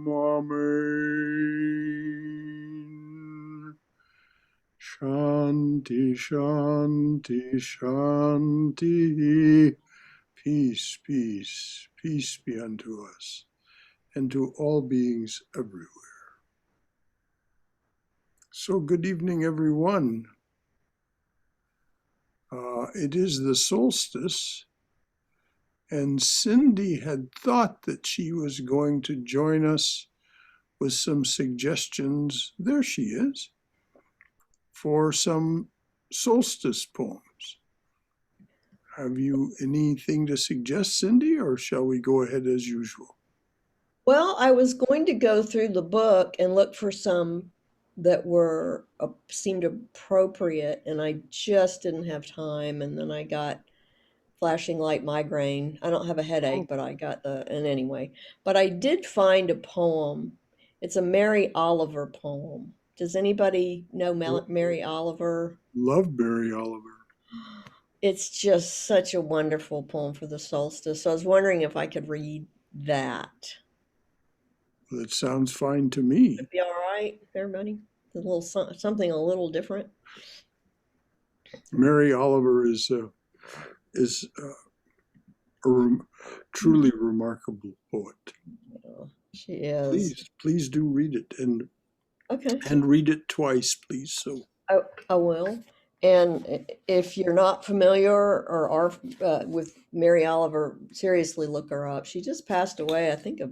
Amen. Shanti, Shanti, Shanti. Peace, peace, peace be unto us and to all beings everywhere. So good evening, everyone. It is the solstice, and Cindy had thought that she was going to join us with some suggestions. There she is, for some solstice poems. Have you anything to suggest, Cindy, or shall we go ahead as usual? Well, I was going to go through the book and look for some that were seemed appropriate, and I just didn't have time. And then I got flashing light migraine. I don't have a headache, but I got and anyway. But I did find a poem. It's a Mary Oliver poem. Does anybody know Mary Oliver? Love Mary Oliver. It's just such a wonderful poem for the solstice. So I was wondering if I could read that. That sounds fine to me. Would it be all right, everybody? A little something a little different. Mary Oliver is a truly remarkable poet. Yeah, she is. Please do read it, Okay. and read it twice, please. So I will. And if you're not familiar or are with Mary Oliver, seriously look her up. She just passed away, I think, a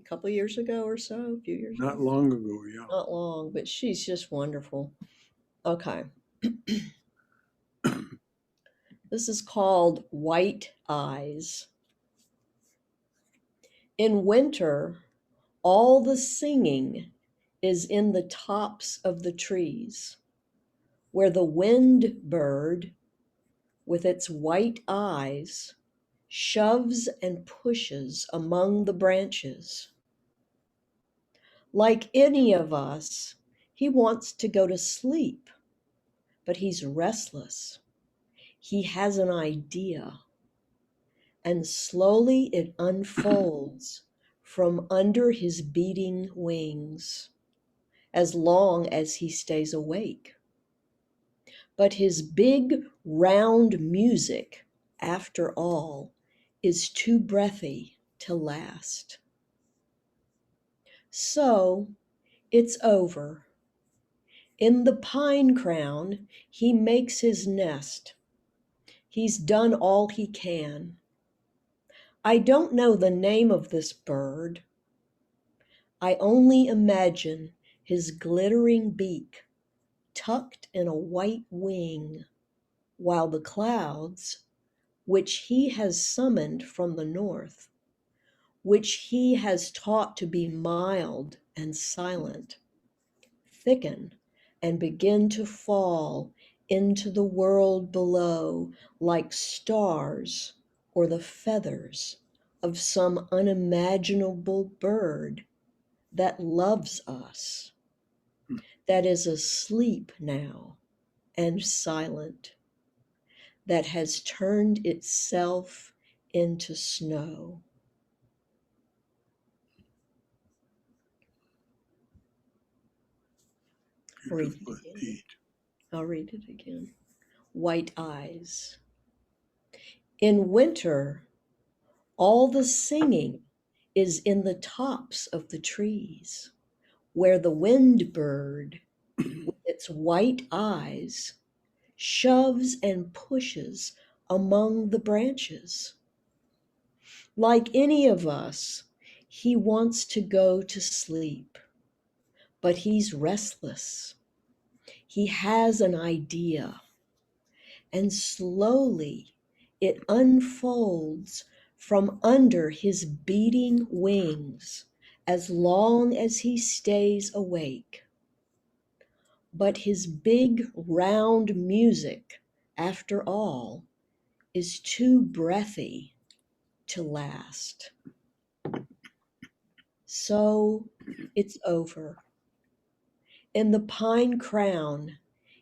couple years ago or so, a few years ago. not long ago, yeah. Not long, but she's just wonderful. Okay. This is called White Eyes. In winter, all the singing is in the tops of the trees, where the wind bird, with its white eyes, shoves and pushes among the branches. Like any of us, he wants to go to sleep, but he's restless. He has an idea, and slowly it unfolds from under his beating wings, as long as he stays awake. But his big, round music, after all, is too breathy to last. So it's over. In the pine crown, he makes his nest. He's done all he can. I don't know the name of this bird. I only imagine his glittering beak tucked in a white wing, while the clouds, which he has summoned from the north, which he has taught to be mild and silent, thicken and begin to fall into the world below like stars or the feathers of some unimaginable bird that loves us, that is asleep now and silent, that has turned itself into snow. Beautiful indeed. I'll read it again. White eyes. In winter, all the singing is in the tops of the trees, where the wind bird, with its white eyes, shoves and pushes among the branches. Like any of us, he wants to go to sleep, but he's restless. He has an idea, and slowly it unfolds from under his beating wings as long as he stays awake. But his big round music, after all, is too breathy to last. So it's over. In the pine crown,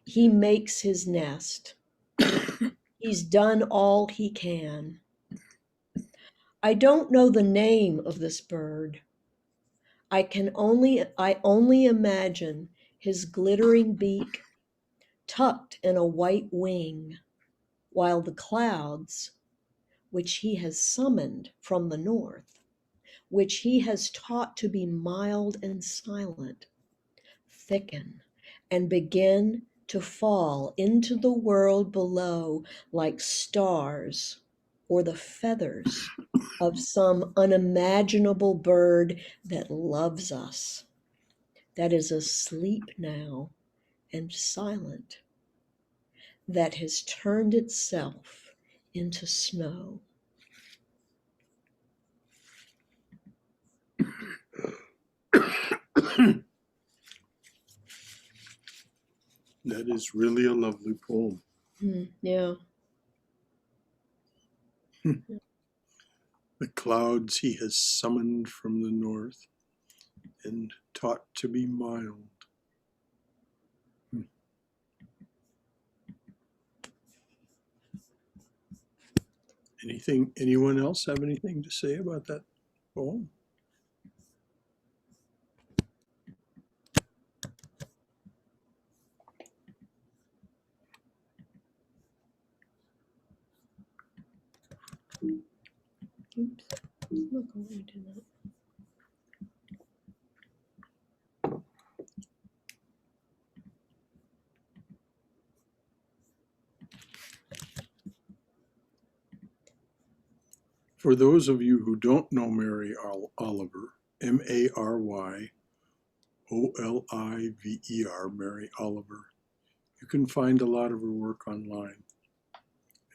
he makes his nest. He's done all he can. I don't know the name of this bird. I only imagine his glittering beak tucked in a white wing, while the clouds, which he has summoned from the north, which he has taught to be mild and silent, thicken and begin to fall into the world below like stars or the feathers of some unimaginable bird that loves us, that is asleep now and silent, that has turned itself into snow. That is really a lovely poem. Yeah. The clouds he has summoned from the north and taught to be mild. Anyone else have anything to say about that poem? Oops. Look, I want to do that. For those of you who don't know Mary Oliver, Maryoliver, Mary Oliver, you can find a lot of her work online.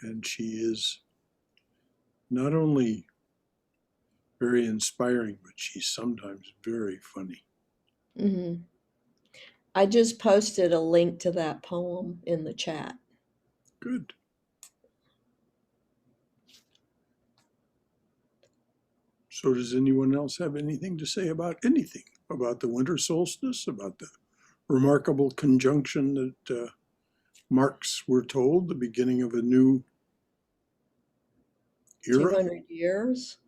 And she is not only very inspiring, but she's sometimes very funny. Mm-hmm. I just posted a link to that poem in the chat. Good. So does anyone else have anything to say about anything? About the winter solstice, about the remarkable conjunction that marks, we're told, the beginning of a new era? 200 years.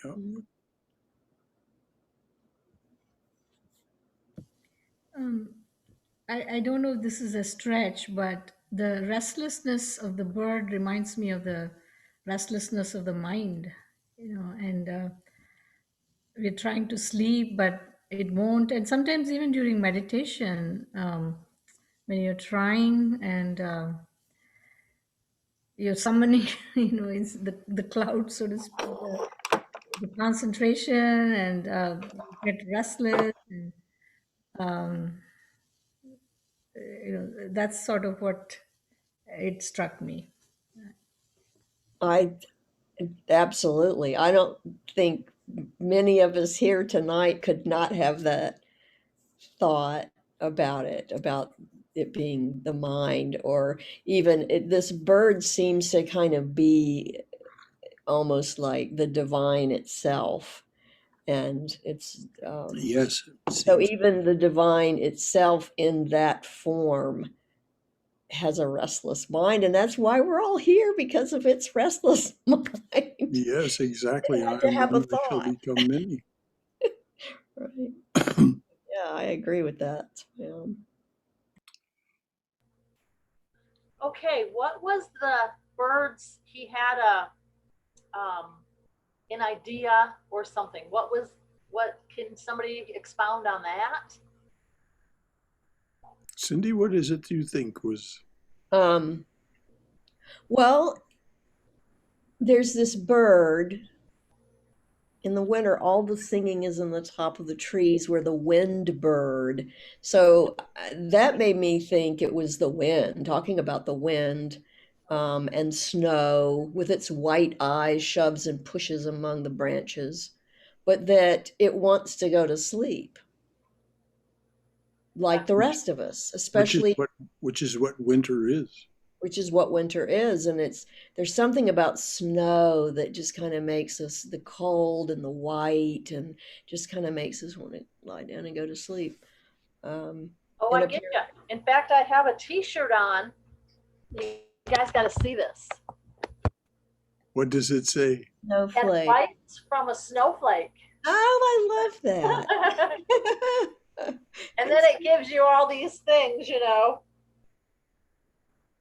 Yeah. Mm-hmm. I don't know if this is a stretch, but the restlessness of the bird reminds me of the restlessness of the mind, and we're trying to sleep, but it won't. And sometimes even during meditation, when you're trying and you're summoning, it's the cloud, so to speak, the concentration, and you get restless. And, um, that's sort of what it struck me. I absolutely. I don't think many of us here tonight could not have that thought about it being the mind, or even this bird seems to kind of be almost like the divine itself. And it's Yes. so even the divine itself in that form has a restless mind, and that's why we're all here, because of its restless mind. Yes, exactly. It I had am to have a one, we shall thought. become many. Right. Yeah, I agree with that. Yeah. Okay, what was the birds? He had an idea or something. What can somebody expound on that? Cindy, what is it you think was? Um, well, there's this bird. In the winter, all the singing is in the top of the trees. Where the wind bird. So that made me think it was the wind, talking about the wind, and snow with its white eyes shoves and pushes among the branches, but that it wants to go to sleep like the rest of us, Which is especially, what winter is. which is what winter is. And there's something about snow that just kind of makes us, the cold and the white, and just kind of makes us want to lie down and go to sleep. Oh, and I get you. In fact, I have a T-shirt on. You guys got to see this. What does it say? Snowflake. Advice from a snowflake. Oh, I love that. And then it gives you all these things, you know.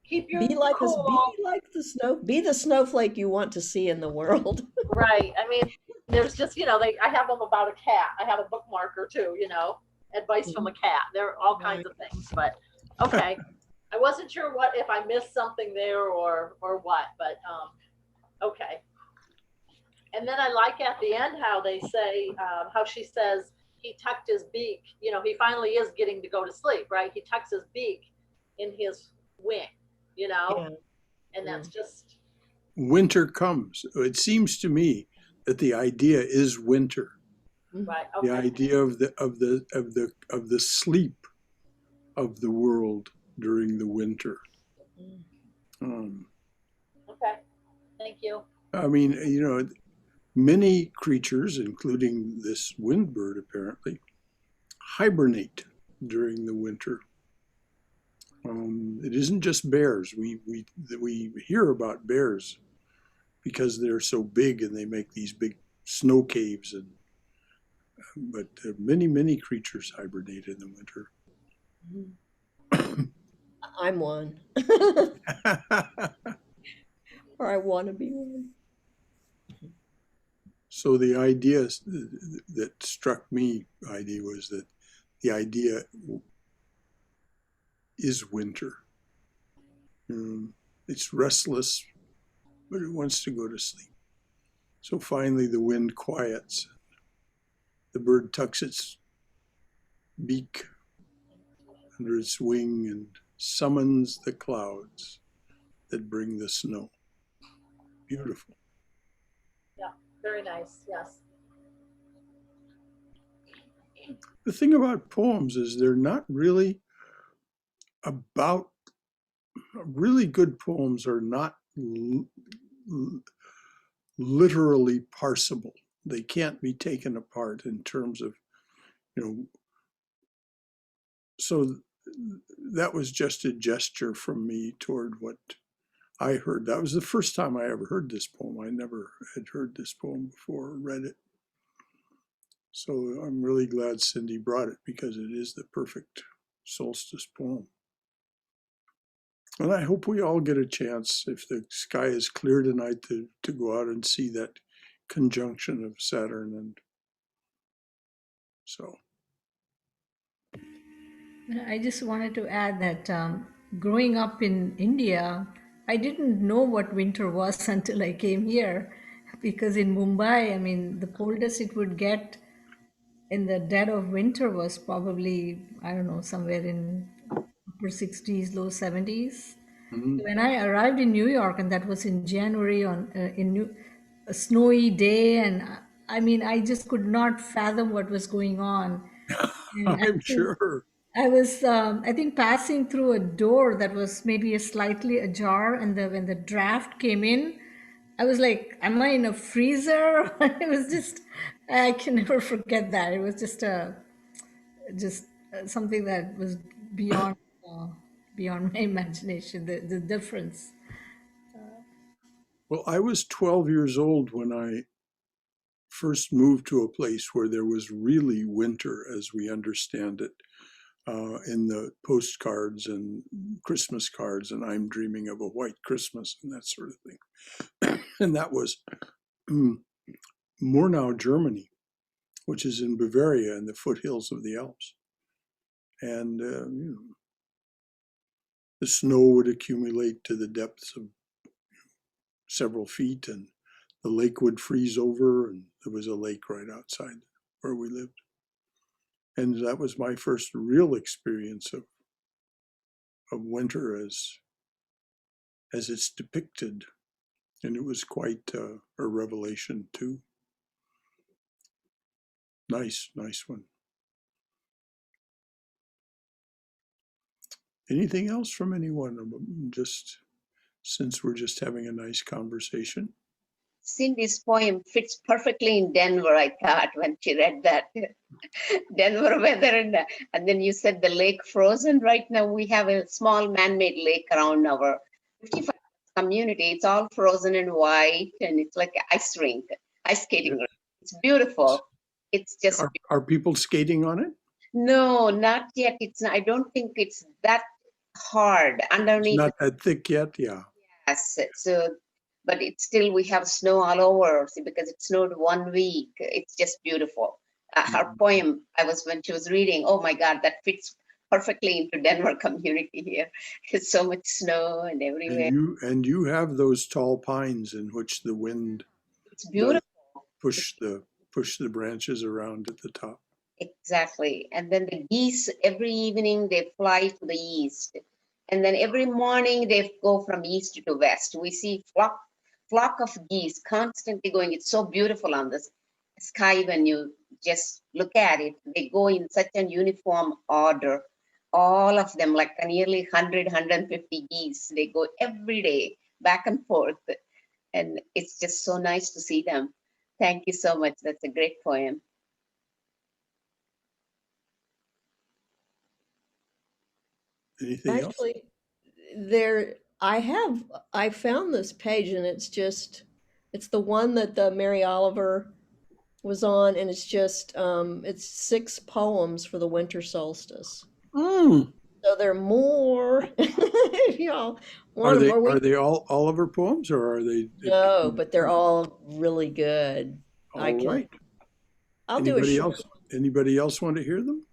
Keep your Be like us, be cool. like the snow, be the snowflake you want to see in the world. Right. I mean, there's just, you know, I have them about a cat. I have a bookmarker too, you know, advice from a cat. There are all kinds of things, but okay. I wasn't sure what, if I missed something there or what, but okay. And then I like at the end how they say, how she says he tucked his beak. You know, he finally is getting to go to sleep, right? He tucks his beak in his wing, you know, Yeah. and that's just Winter comes. It seems to me that the idea is winter. right. The Okay. idea of the sleep of the world during the winter. Um, Okay. Thank you. I mean, you know, many creatures, including this windbird, apparently hibernate during the winter. It isn't just bears. We hear about bears because they're so big and they make these big snow caves, and but many creatures hibernate in the winter. I'm one. Or I want to be one. So the idea that struck me idea was that the idea is winter. It's restless, but it wants to go to sleep. So finally the wind quiets. The bird tucks its beak under its wing and summons the clouds that bring the snow. Beautiful. Yeah. Very nice. Yes. The thing about poems is they're not really about, really good poems are not literally parsable. They can't be taken apart in terms of, you know, so that was just a gesture from me toward what I heard. That was the first time I ever heard this poem. I never had heard this poem before or read it. So I'm really glad Cindy brought it because it is the perfect solstice poem. And I hope we all get a chance, if the sky is clear tonight, to go out and see that conjunction of Saturn. And so. I just wanted to add that growing up in India, I didn't know what winter was until I came here. Because in Mumbai, I mean, the coldest it would get in the dead of winter was probably, I don't know, somewhere in upper 60s, low 70s. Mhm. When I arrived in New York, and that was in January a snowy day, and I mean, I just could not fathom what was going on. And I'm sure. I was, I think, passing through a door that was maybe a slightly ajar, and when the draft came in, I was like, "Am I in a freezer?" It was just, I can never forget that. It was just something that was beyond, uh, beyond my imagination. The difference. Well, I was 12 years old when I first moved to a place where there was really winter as we understand it, in the postcards and Christmas cards, and I'm dreaming of a white Christmas and that sort of thing. And that was Murnau, Germany, which is in Bavaria in the foothills of the Alps. And you know, the snow would accumulate to the depths of several feet, and the lake would freeze over, and there was a lake right outside where we lived. And that was my first real experience of winter as it's depicted. And it was quite a revelation too. Nice one. Anything else from anyone? Just since we're just having a nice conversation. Cindy's poem fits perfectly in Denver, I thought, when she read that. Denver weather, and then you said the lake frozen. Right now, we have a small man-made lake around our 55 community. It's all frozen and white, and it's like an ice rink, ice skating rink. It's beautiful. It's just Are people skating on it? no, not yet. It's I don't think it's that hard It's underneath. not that thick yet, yeah. Yes, so but it's still we have snow all over because it snowed 1 week. It's just beautiful. Her poem I was when she was reading, oh my God, that fits perfectly into Denver community here. There's so much snow and everywhere. And you have those tall pines in which the wind It's does beautiful. push the branches around at the top. Exactly. And then the geese, every evening they fly to the east. And then every morning they go from east to west. We see flock of geese constantly going. It's so beautiful on the sky when you just look at it. They go in such an uniform order. All of them, like nearly 100, 150 geese. They go every day back and forth. And it's just so nice to see them. Thank you so much. That's a great poem. Anything else? Actually, I found this page and it's the one that the Mary Oliver was on, and it's 6 poems for the winter solstice. Mm. So there are more. If y'all want them, or Are we they all Oliver poems or are they? no, but they're all really good. I All can. right. I'll do a short. Anybody else want to hear them?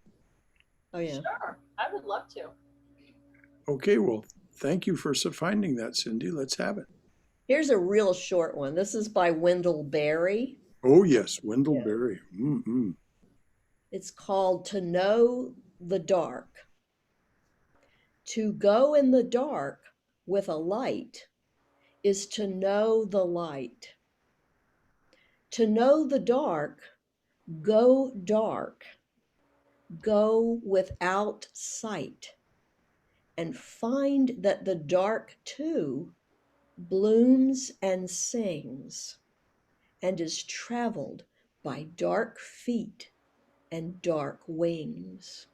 Oh yeah. Sure, I would love to. Okay, well, thank you for finding that, Cindy. Let's have it. Here's a real short one. This is by Wendell Berry. Oh yes, Wendell Yeah. Berry. Mm-hmm. It's called To Know the Dark. To go in the dark with a light is to know the light. To know the dark, go dark, go without sight, and find that the dark too blooms and sings, and is traveled by dark feet and dark wings.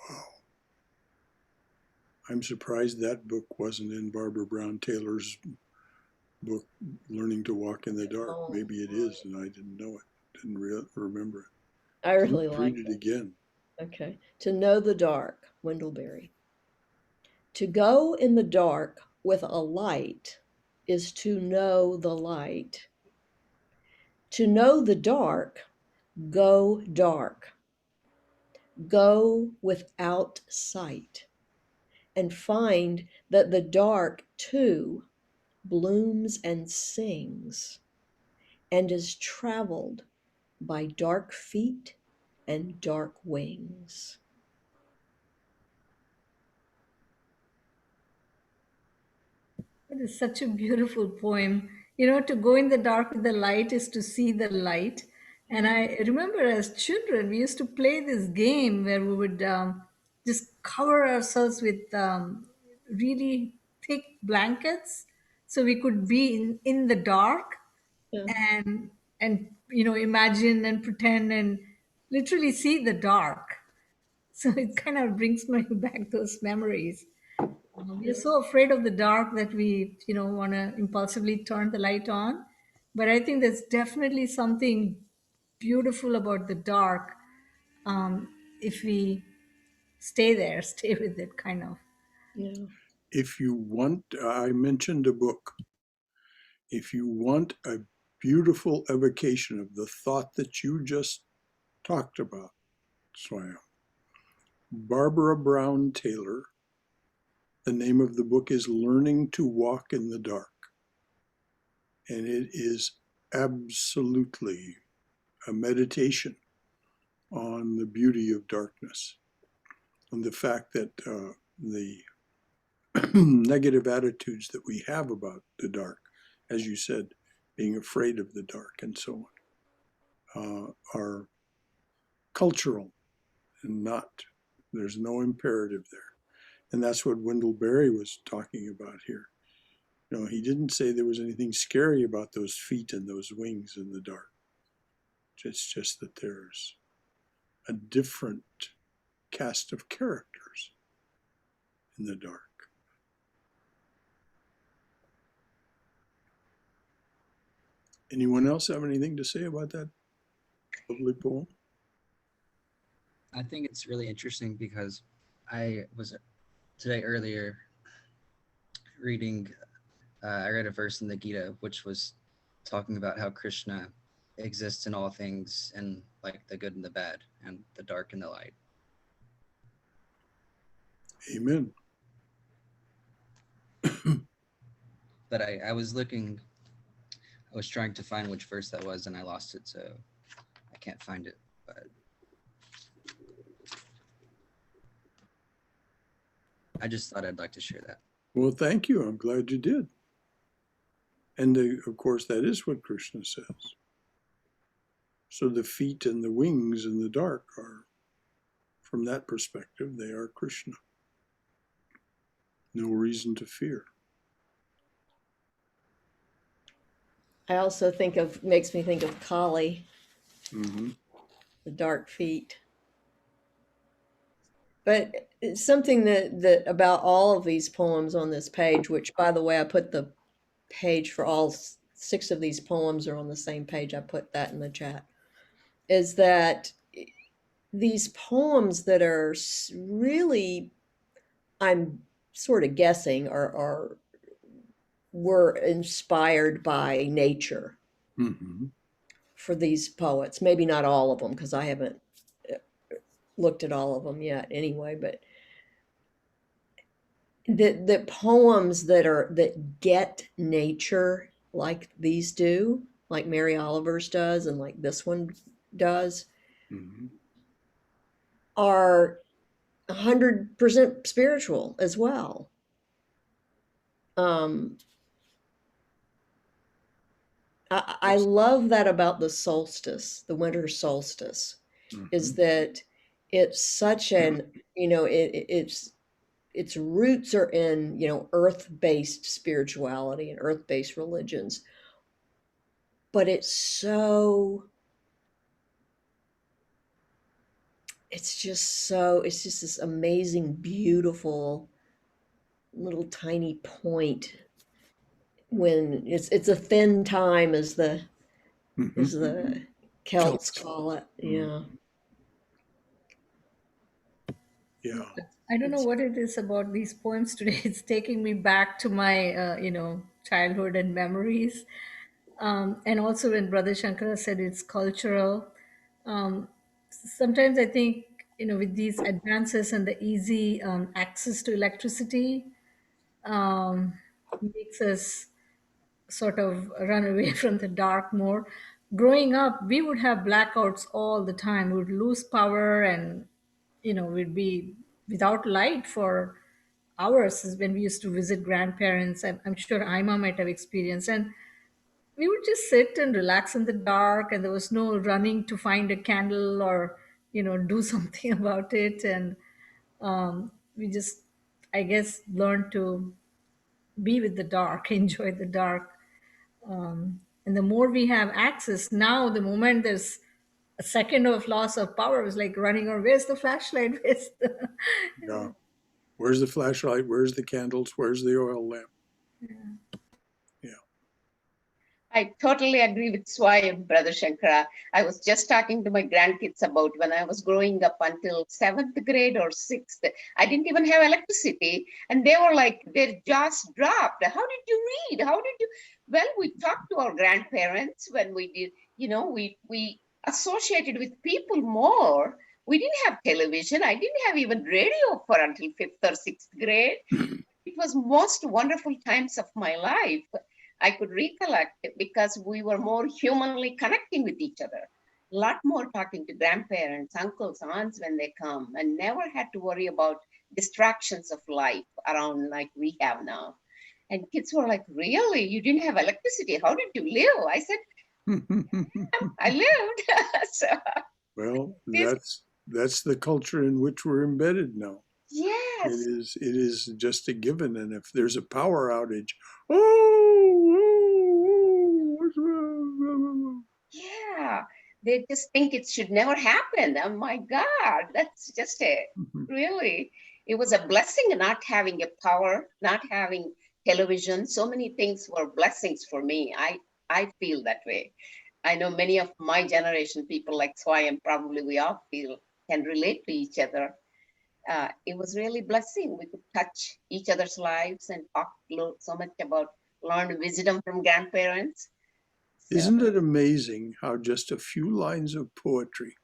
Wow. I'm surprised that book wasn't in Barbara Brown Taylor's book, Learning to Walk in the Dark. Oh, Maybe it is, and I didn't know it. Didn't remember it. I really Please read like it it. again. Okay. To know the dark, Wendell Berry. To go in the dark with a light is to know the light. To know the dark, go dark, go without sight, and find that the dark too blooms and sings, and is traveled by dark feet and dark wings. It is such a beautiful poem. You know, to go in the dark with the light is to see the light. And I remember as children, we used to play this game where we would just cover ourselves with really thick blankets so we could be in the dark Yeah, and you know imagine and pretend and literally see the dark. So it kind of brings me back those memories. We are yeah, so afraid of the dark that we, you know, want to impulsively turn the light on. But I think there's definitely something beautiful about the dark um, if we stay there, stay with it, kind of. yeah. If you want, I mentioned a book. If you want a beautiful evocation of the thought that you just talked about, Swayam, Barbara Brown Taylor, the name of the book is Learning to Walk in the Dark. And it is absolutely a meditation on the beauty of darkness, on the fact that the negative attitudes that we have about the dark, as you said, being afraid of the dark and so on, are cultural and not, there's no imperative there. And that's what Wendell Berry was talking about here. You know, he didn't say there was anything scary about those feet and those wings in the dark. It's just that there's a different cast of characters in the dark. Anyone else have anything to say about that lovely poem? I think it's really interesting because I was today earlier reading, I read a verse in the Gita, which was talking about how Krishna exists in all things, and like the good and the bad and the dark and the light. Amen. But I was looking, I was trying to find which verse that was, and I lost it, so I can't find it. But I just thought I'd like to share that. Well, thank you. I'm glad you did. And of course, that is what Krishna says. So the feet and the wings in the dark are, from that perspective, they are Krishna. No reason to fear. I also makes me think of Kali, Mm-hmm. the dark feet. But it's something that about all of these poems on this page, which, by the way, I put the page for all 6 of these poems are on the same page. I put that in the chat. Is that these poems that are really, I'm sort of guessing, were inspired by nature Mm-hmm. for these poets. Maybe not all of them, because I haven't looked at all of them yet anyway, but the poems that get nature like these do, like Mary Oliver's does and like this one does, Mm-hmm. are 100% spiritual as well. I love that about the solstice, the winter solstice, is Mm-hmm. that it's such an, its roots are in, earth-based spirituality and earth-based religions, but it's just this amazing, beautiful little tiny point when it's a thin time, as the Mm-hmm. Celts call it. Yeah. Yeah. I don't know It's what it is about these poems today. It's taking me back to my, childhood and memories. And also when Brother Shankara said it's cultural, sometimes I think, with these advances and the easy access to electricity, um, makes us sort of run away from the dark more. Growing up, we would have blackouts all the time. We would lose power, and we'd be without light for hours when we used to visit grandparents. I'm sure Ima might have experienced. And we would just sit and relax in the dark, and there was no running to find a candle or do something about it. And we just, I guess, learned to be with the dark, enjoy the dark. And the more we have access now, the moment there's a second of loss of power, it's like running, or where's the flashlight, where's the Yeah. Where's the flashlight? Where's the candles? Where's the oil lamp? Yeah. I totally agree with Swayam, Brother Shankara. I was just talking to my grandkids about when I was growing up until 7th grade or 6th. I didn't even have electricity. And they were like, their jaws dropped. How did you read? How did you? Well, we talked to our grandparents when we did, we associated with people more. We didn't have television. I didn't have even radio for until 5th or 6th grade. It was most wonderful times of my life. I could recollect because we were more humanly connecting with each other. A lot more talking to grandparents, uncles, aunts when they come, and never had to worry about distractions of life around like we have now. And kids were like, really? You didn't have electricity? How did you live? I said, I lived. So, Well, this, that's the culture in which we're embedded now. yes. It is just a given. And if there's a power outage, oh, what's wrong? Yeah, they just think it should never happen. Oh my God, that's just really, it was a blessing not having a power, not having television. So many things were blessings for me. I feel that way. I know many of my generation people like Swayam, probably we all feel, can relate to each other. It was really blessing. We could touch each other's lives and talk so much about learned wisdom from grandparents. So, Isn't it amazing how just a few lines of poetry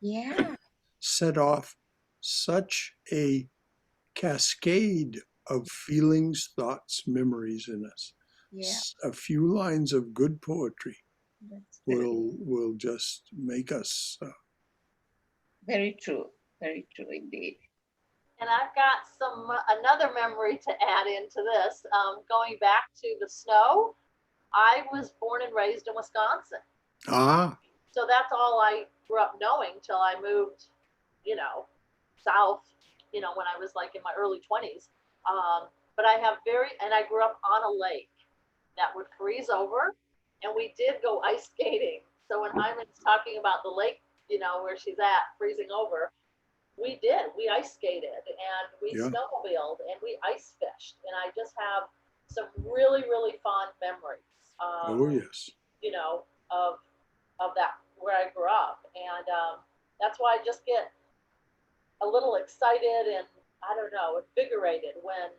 yeah, set off such a cascade of feelings, thoughts, memories in us? yeah, A few lines of good poetry that's very, will just make us. very true. Very true indeed. And I've got another memory to add into this. Going back to the snow, I was born and raised in Wisconsin. Ah, So that's all I grew up knowing till I moved, south, when I was like in my early 20s. But and I grew up on a lake that would freeze over, and we did go ice skating. So when Hyman's talking about the lake, where she's at freezing over, we did. We ice skated and we yeah. snowmobiled and we ice fished. And I just have some really, really fond memories, Oh, yes. of that where I grew up. And that's why I just get a little excited and, I don't know, invigorated when,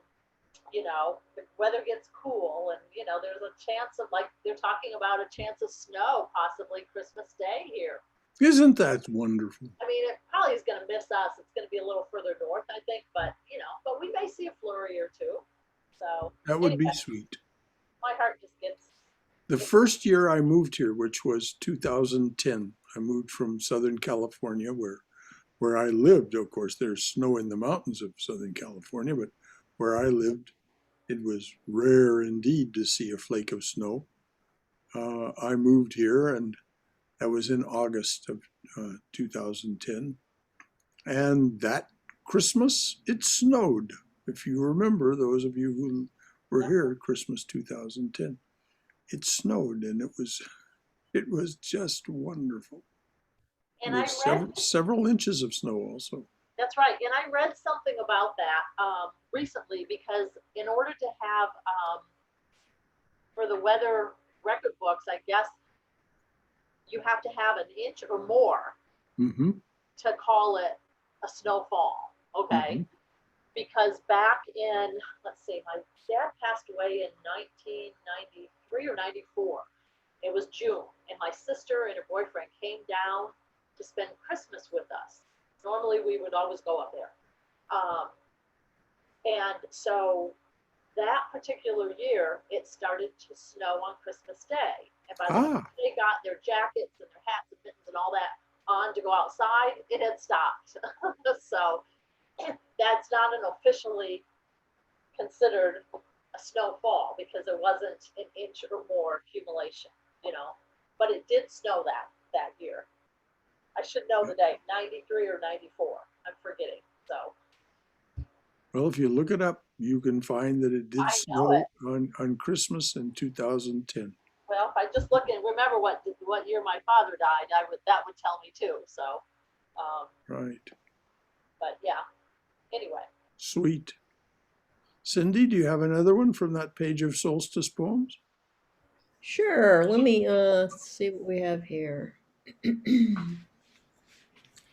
the weather gets cool and, there's a chance of, like, they're talking about a chance of snow possibly Christmas Day here. Isn't that wonderful? I mean, it probably is going to miss us. It's going to be a little further north, I think, but but we may see a flurry or two. So That would be anyway, sweet. my heart just gets. The first year I moved here, which was 2010, I moved from Southern California, where I lived. Of course, there's snow in the mountains of Southern California, but where I lived, it was rare indeed to see a flake of snow. I moved here, and that was in August of 2010. And that Christmas, it snowed. If you remember, those of you who were here at Christmas 2010, it snowed, and it was just wonderful. And There I were read. several inches of snow also. That's right. And I read something about that recently because in order to have for the weather record books, I guess you have to have an inch or more Mm-hmm. to call it a snowfall. Okay. Mm-hmm. Because back in, let's see, my dad passed away in 1993 or 94. It was June, and my sister and her boyfriend came down to spend Christmas with us. Normally, we would always go up there. And so that particular year, it started to snow on Christmas Day. And by the time they got their jackets and their hats and mittens and all that on to go outside, it had stopped. So that's not an officially considered a snowfall because it wasn't an inch or more accumulation, but it did snow that year. I should know the date, 93 or 94. I'm forgetting. So. Well, if you look it up, you can find that it did snow it. on Christmas in 2010. Well, if I just look and remember what year my father died, that would tell me too. So. Right. But yeah. Anyway. Sweet. Cindy, do you have another one from that page of solstice poems? Sure. Let me see what we have here.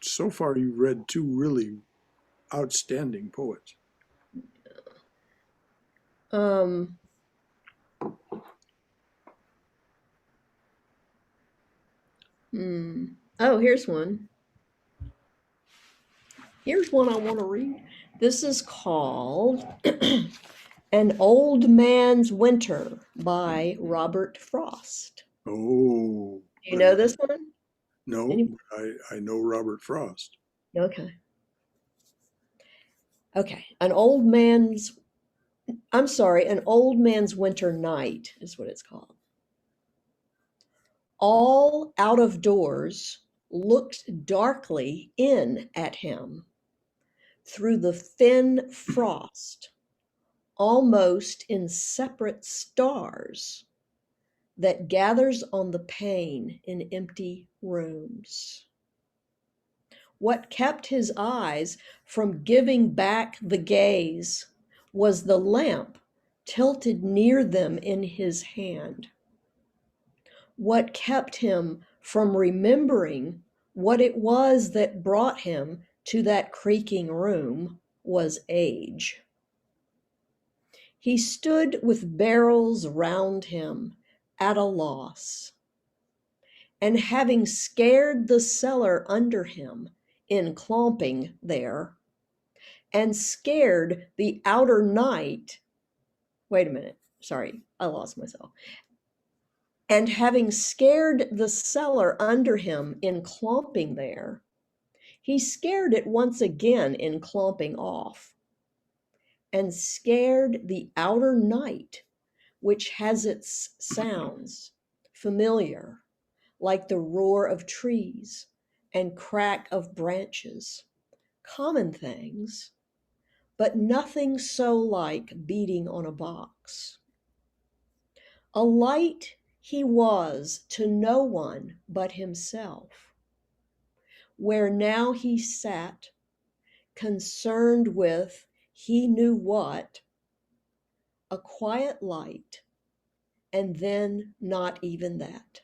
So far, you've read two really outstanding poets. Oh, here's one. Here's one I want to read. This is called An Old Man's Winter by Robert Frost. Oh. Do you know this one? No, I know Robert Frost. Okay. Okay. An Old Man's Winter Night is what it's called. All out of doors looked darkly in at him through the thin frost, almost in separate stars that gathers on the pane in empty rooms. What kept his eyes from giving back the gaze was the lamp tilted near them in his hand. What kept him from remembering what it was that brought him to that creaking room was age. He stood with barrels round him at a loss, and having scared the cellar under him in clomping there, and scared the outer night, wait a minute, sorry, I lost myself. And having scared the cellar under him in clomping there, he scared it once again in clomping off, and scared the outer night, which has its sounds familiar, like the roar of trees and crack of branches, common things, but nothing so like beating on a box. A light he was to no one but himself, where now he sat, concerned with he knew what, a quiet light, and then not even that.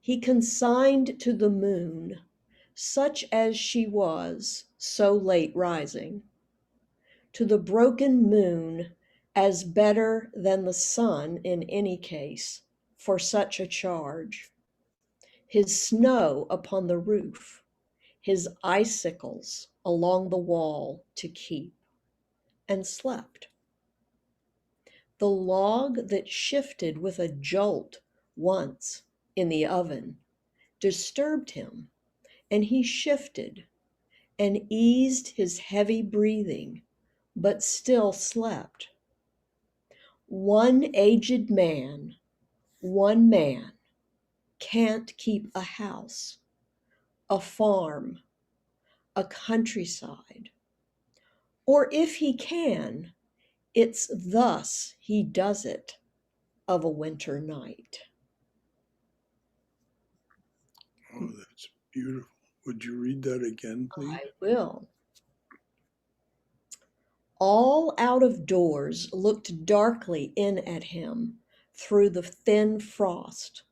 He consigned to the moon, such as she was, so late rising, to the broken moon as better than the sun in any case, for such a charge, his snow upon the roof, his icicles along the wall to keep, and slept. The log that shifted with a jolt once in the oven disturbed him, and he shifted and eased his heavy breathing, but still slept. One aged man, one man, can't keep a house, a farm, a countryside. Or if he can, it's thus he does it of a winter night. Oh, that's beautiful. Would you read that again, please? I will. All out of doors looked darkly in at him through the thin frost,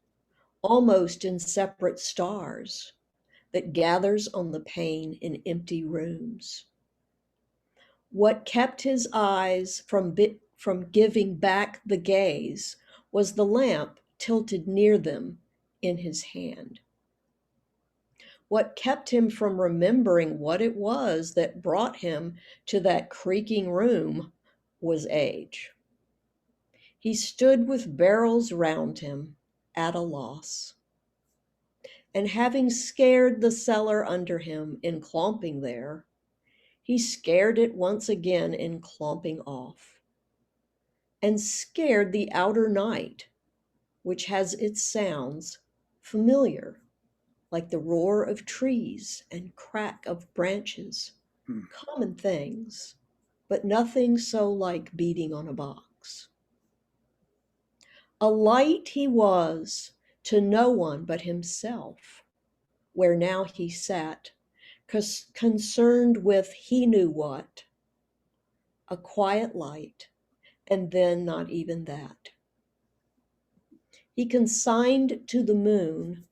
almost in separate stars, that gathers on the pane in empty rooms. What kept his eyes from giving back the gaze was the lamp tilted near them in his hand. What kept him from remembering what it was that brought him to that creaking room was age. He stood with barrels round him at a loss, and having scared the cellar under him in clomping there, he scared it once again in clomping off, and scared the outer night, which has its sounds familiar, like the roar of trees and crack of branches, common things, but nothing so like beating on a box. A light he was to no one but himself, where now he sat, concerned with he knew what, a quiet light, and then not even that. He consigned to the moon,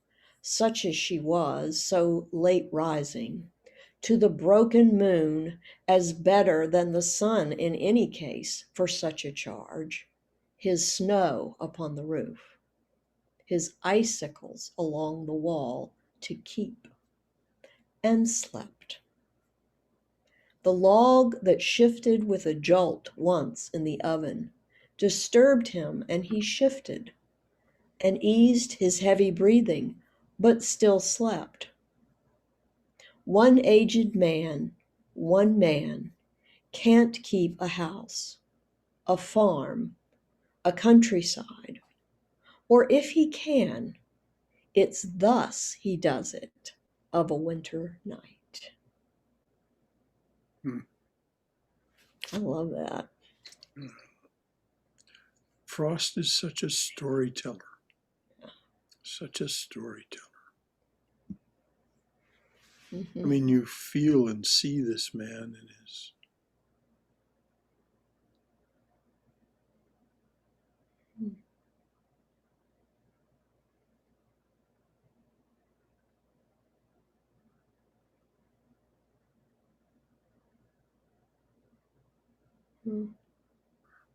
such as she was, so late rising, to the broken moon as better than the sun in any case for such a charge, his snow upon the roof, his icicles along the wall to keep, and slept. The log that shifted with a jolt once in the oven disturbed him, and he shifted and eased his heavy breathing, but still slept. One aged man, one man, can't keep a house, a farm, a countryside. Or if he can, it's thus he does it of a winter night. I love that. Frost is such a storyteller. Such a storyteller. Mm-hmm. I mean, you feel and see this man in his Hmm.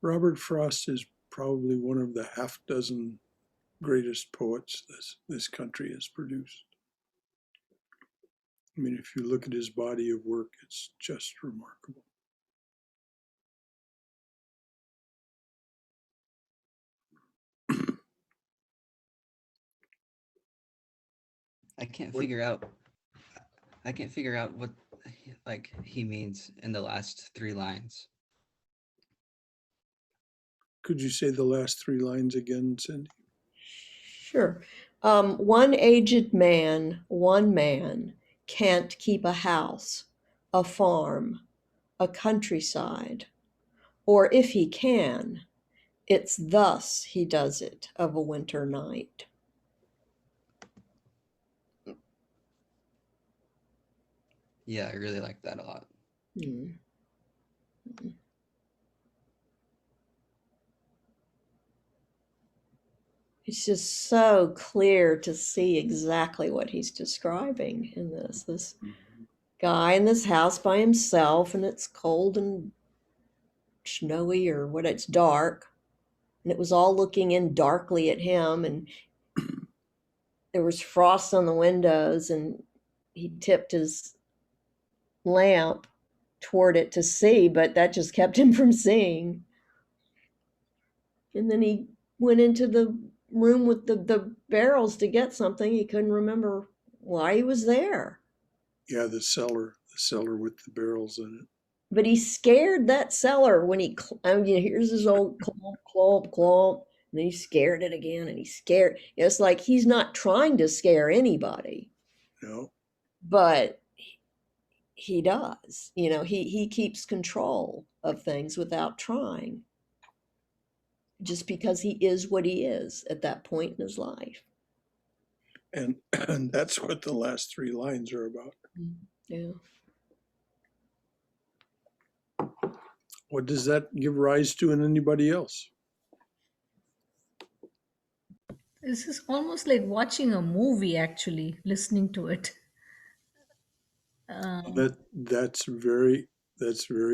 Robert Frost is probably one of the half dozen greatest poets this country has produced. I mean, if you look at his body of work, it's just remarkable. I can't figure out what like he means in the last 3 lines. Could you say the last 3 lines again, Cindy? Sure. One aged man, one man, can't keep a house, a farm, a countryside. Or if he can, it's thus he does it of a winter night. Yeah, I really like that a lot. Hmm. It's just so clear to see exactly what he's describing in this. This guy in this house by himself, and it's cold and snowy, or what, it's dark, and it was all looking in darkly at him, and there was frost on the windows, and he tipped his lamp toward it to see, but that just kept him from seeing. And then he went into the room with the barrels to get something. He couldn't remember why he was there. Yeah, the cellar with the barrels in it. But he scared that cellar when I mean, here's his old clomp, clomp, clomp. And then he scared it again, and he scared. It's like he's not trying to scare anybody, No, but he does. He keeps control of things without trying, just because he is what he is at that point in his life. and and that's what the last 3 lines are about. Yeah. What does that give rise to in anybody else? This is almost like watching a movie, actually, listening to it. Um, That's very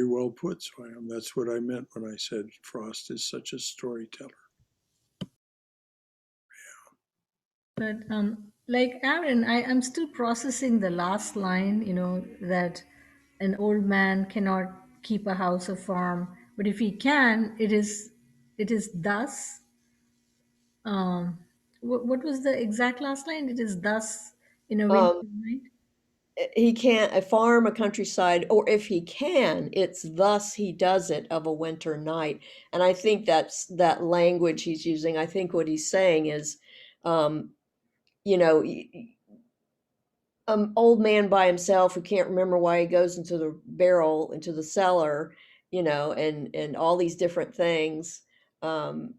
well put, Swam. That's what I meant when I said Frost is such a storyteller. but like Aaron, I'm still processing the last line, that an old man cannot keep a house or farm, but if he can, it is thus. What was the exact last line? It is thus in a winter Um, night. he can't a farm, a countryside, or if he can, it's thus he does it of a winter night. And I think that's that language he's using. I think what he's saying is, um, you know, old man by himself who can't remember why he goes into the barrel, into the cellar, and all these different things. Um,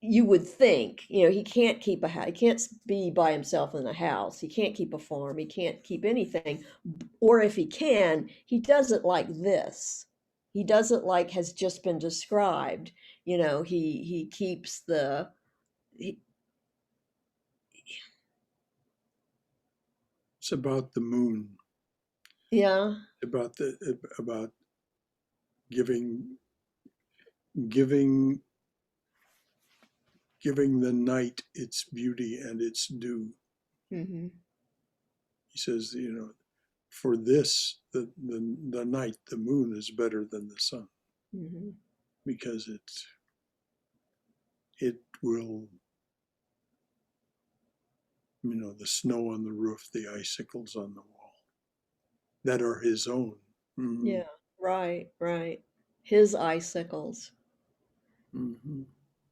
you would think, he can't keep a house. He can't be by himself in a house. He can't keep a farm. He can't keep anything. Or if he can, he does it like this. He does it like has just been described. He keeps he, It's about the moon, yeah. about giving giving the night its beauty and its due. Hmm. He says, for this, the night, the moon is better than the sun Hmm. because it will, the snow on the roof, the icicles on the wall that are his own. Mm-hmm. Yeah, right. His icicles. Mm-hmm.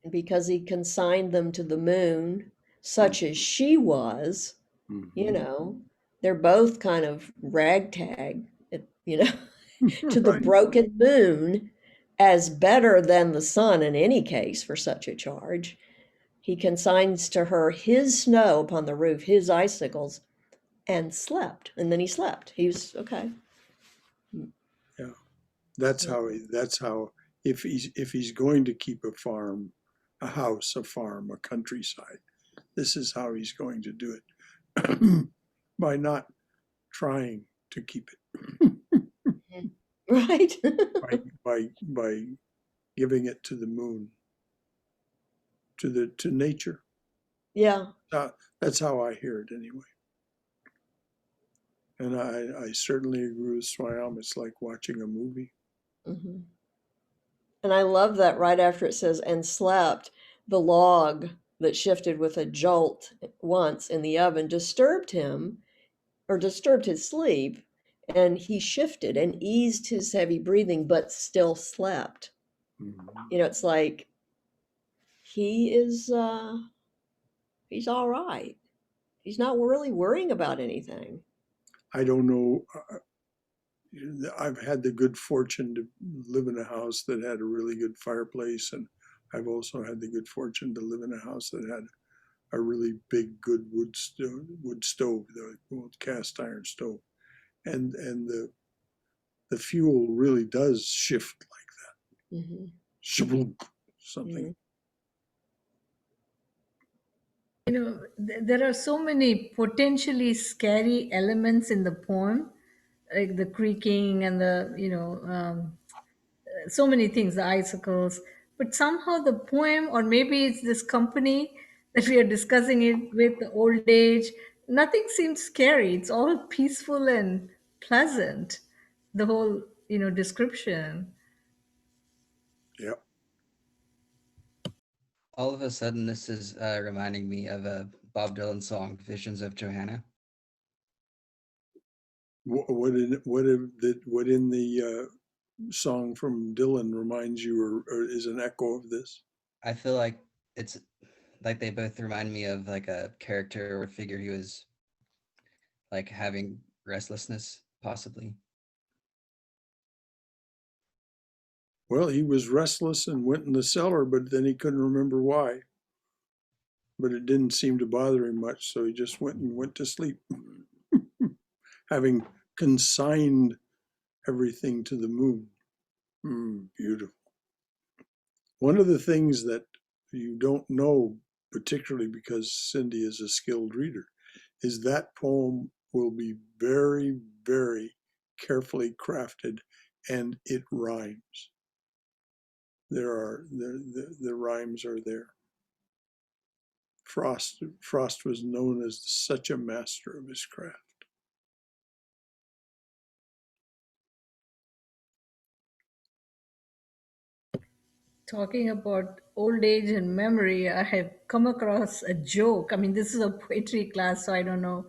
And because he consigned them to the moon, such as she was, Mm-hmm. they're both kind of ragtag, to the Right. broken moon as better than the sun in any case for such a charge. He consigns to her his snow upon the roof, his icicles, and slept. And then he slept. He was okay. Yeah. That's how if he's going to keep a farm, a house, a farm, a countryside, this is how he's going to do it by not trying to keep it. Right? by giving it to the moon, to nature. Yeah. That's how I hear it anyway. And I certainly agree with Swayam. It's like watching a movie. Hmm. And I love that right after it says, and slept, the log that shifted with a jolt once in the oven disturbed him or disturbed his sleep. And he shifted and eased his heavy breathing, but still slept. Mhm. It's like he is, he's all right. He's not really worrying about anything. I don't know. I've had the good fortune to live in a house that had a really good fireplace, and I've also had the good fortune to live in a house that had a really big, good wood stove, the old cast iron stove, and the fuel really does shift like Hmm. that, something. There are so many potentially scary elements in the poem, like the creaking and so many things, the icicles. But somehow the poem, or maybe it's this company that we are discussing it with, the old age, nothing seems scary. It's all peaceful and pleasant. The whole, description. Yeah. All of a sudden, this is reminding me of a Bob Dylan song, "Visions of Johanna." What in the song from Dylan reminds you, or is an echo of this? I feel like it's like they both remind me of like a character or figure who was like having restlessness, possibly. Well, he was restless and went in the cellar, but then he couldn't remember why. But it didn't seem to bother him much, so he just went to sleep, having consigned everything to the moon. Beautiful. One of the things that you don't know, particularly because Cindy is a skilled reader, is that poem will be very, very carefully crafted, and it rhymes. The rhymes are there. Frost was known as such a master of his craft. Talking about old age and memory, I have come across a joke. I mean, this is a poetry class, so I don't know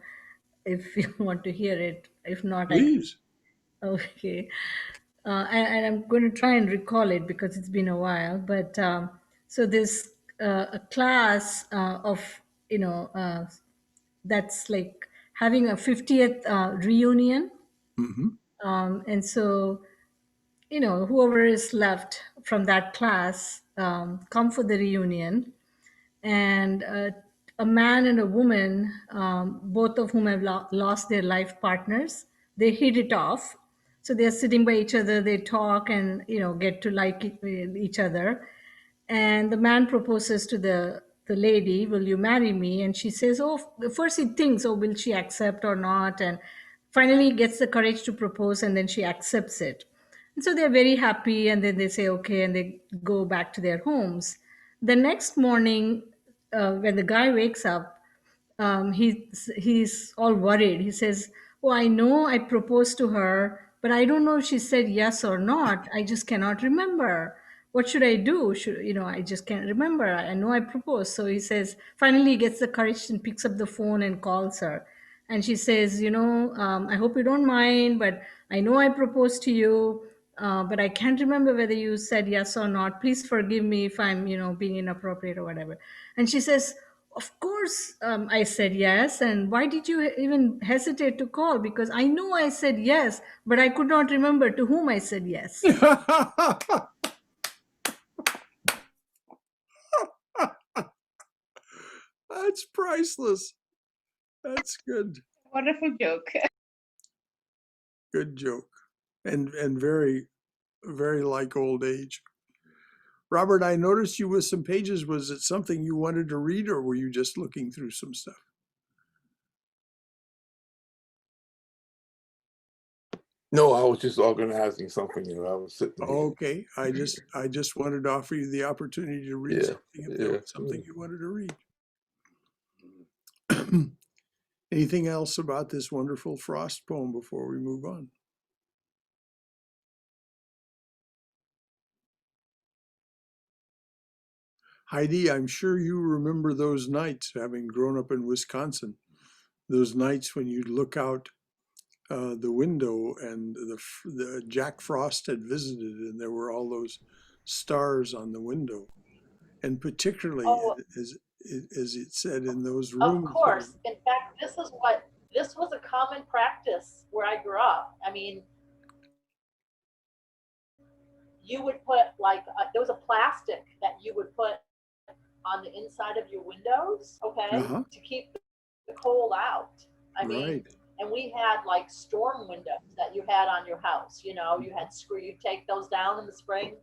if you want to hear it. If not, I can. Please. Okay. And I'm going to try and recall it because it's been a while. But so this a class of, you know, uh, that's like having a 50th reunion. Hmm. And so, whoever is left from that class come for the reunion, and a man and a woman, both of whom have lost their life partners, they hit it off. So they're sitting by each other, they talk and get to like each other. And the man proposes to the lady, "Will you marry me?" And she says, "Oh," first he thinks, "Oh, will she accept or not?" And finally gets the courage to propose, and then she accepts it. And so they're very happy, and then they say okay, and they go back to their homes. The next morning, when the guy wakes up, he's all worried. He says, "Oh, I know I proposed to her, but I don't know if she said yes or not. I just cannot remember. What should I do? I just can't remember. I know I proposed." So he says, finally he gets the courage and picks up the phone and calls her. And she says, "I hope you don't mind, but I know I proposed to you, but I can't remember whether you said yes or not. Please forgive me if I'm, being inappropriate or whatever." And she says, "Of course, I said yes. And why did you even hesitate to call? Because I know I said yes, but I could not remember to whom I said yes." That's priceless. That's good. Wonderful joke. Good joke. And very, very like old age. Robert, I noticed you with some pages. Was it something you wanted to read, or were you just looking through some stuff? No, I was just organizing something, I was sitting here. Okay, I just wanted to offer you the opportunity to read Yeah, something if there yeah, was something yeah. you wanted to read. Anything else about this wonderful Frost poem before we move on? Heidi, I'm sure you remember those nights, having grown up in Wisconsin, those nights when you'd look out the window and the Jack Frost had visited and there were all those stars on the window. And particularly, Oh, as it said, in those of rooms. course. In fact, this was a common practice where I grew up. I mean, you would put like there was a plastic that you would put on the inside of your windows, okay, Uh-huh, to keep the cold out. I mean, right. and we had like storm windows that you had on your house. You know, you had you take those down in the spring,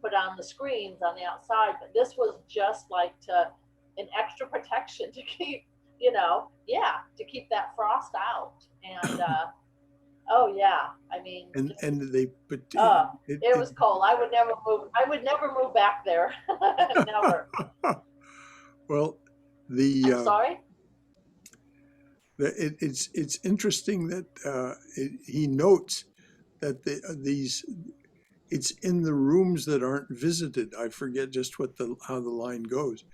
put on the screens on the outside. But this was just like to an extra protection to keep, yeah, to keep that frost out. And oh yeah, I mean, And they put it was cold. I would never move. I would never move back there. Never. well, I'm the sorry. it's interesting that he notes that these it's in the rooms that aren't visited. I forget just how the line goes,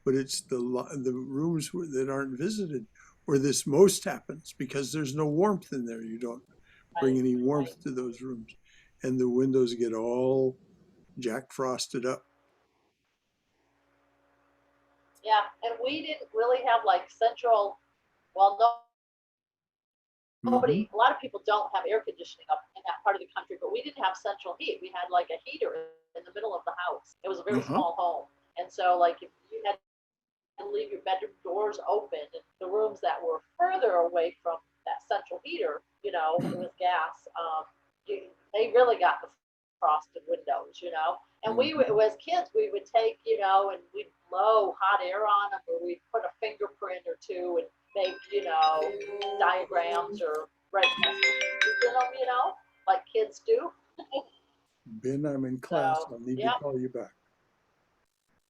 but it's the rooms that aren't visited where this most happens because there's no warmth in there. You don't bring Right, any right. warmth to those rooms, and the windows get all Jack frosted up. Yeah, and we didn't really have like central. Well, no, Hmm. nobody. A lot of people don't have air conditioning up in that part of the country, but we didn't have central heat. We had like a heater in the middle of the house. It was a very Uh-huh. small home, and so like if you had to leave your bedroom doors open, and the rooms that were further away from that central heater, with gas, they really got the frosted windows, And we, Mhm. as kids, we would take, and we'd blow hot air on them, or we'd put a fingerprint or two and make, diagrams or write messages in them, like kids do. Ben, I'm in class. So, I'll need to yeah, call you back.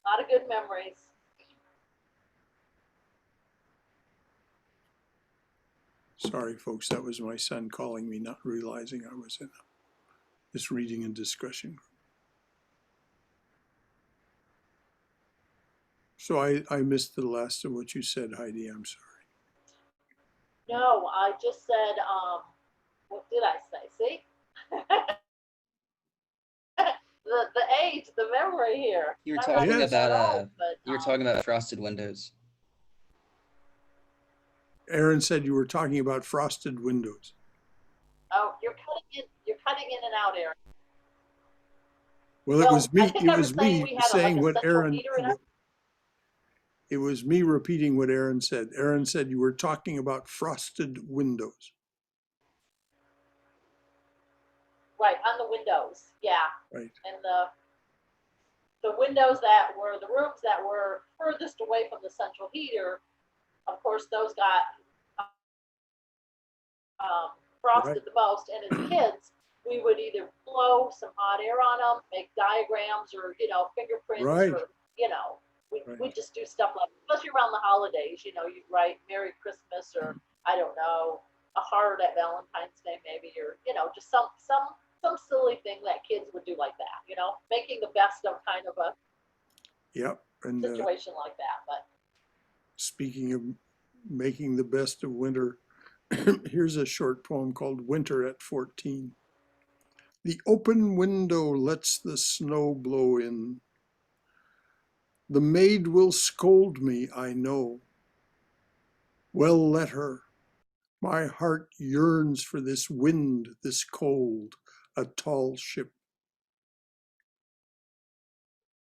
a lot of good memories. Sorry, folks. That was my son calling me, not realizing I was in this reading and discussion group. So I missed the last of what you said, Heidi. I'm sorry. No, I just said, what did I say? See? the age, the memory here. You were I'm not talking Yes. even that about old, but you were talking about frosted windows. Aaron said you were talking about frosted windows. oh, you're cutting in and out, Aaron. Well, it Well, was I me. think It I was was saying me we had like saying a what central Aaron. heater in it. It was me repeating what Aaron said. Aaron said you were talking about frosted windows. Right, on the windows. Yeah. Right. And the windows that were the rooms that were furthest away from the central heater, of course, those got Right. frosted the most. And as kids, we would either blow some hot air on them, make diagrams, or fingerprints, Right. or Right. we'd just do stuff like, especially around the holidays. You'd write Merry Christmas, or I don't know, a heart at Valentine's Day, maybe, or just some silly thing that kids would do like that. Making the best of kind of a Yep. And situation like that. But speaking of making the best of winter, here's a short poem called Winter at 14. The open window lets the snow blow in. The maid will scold me, I know. Well, let her. My heart yearns for this wind, this cold, a tall ship.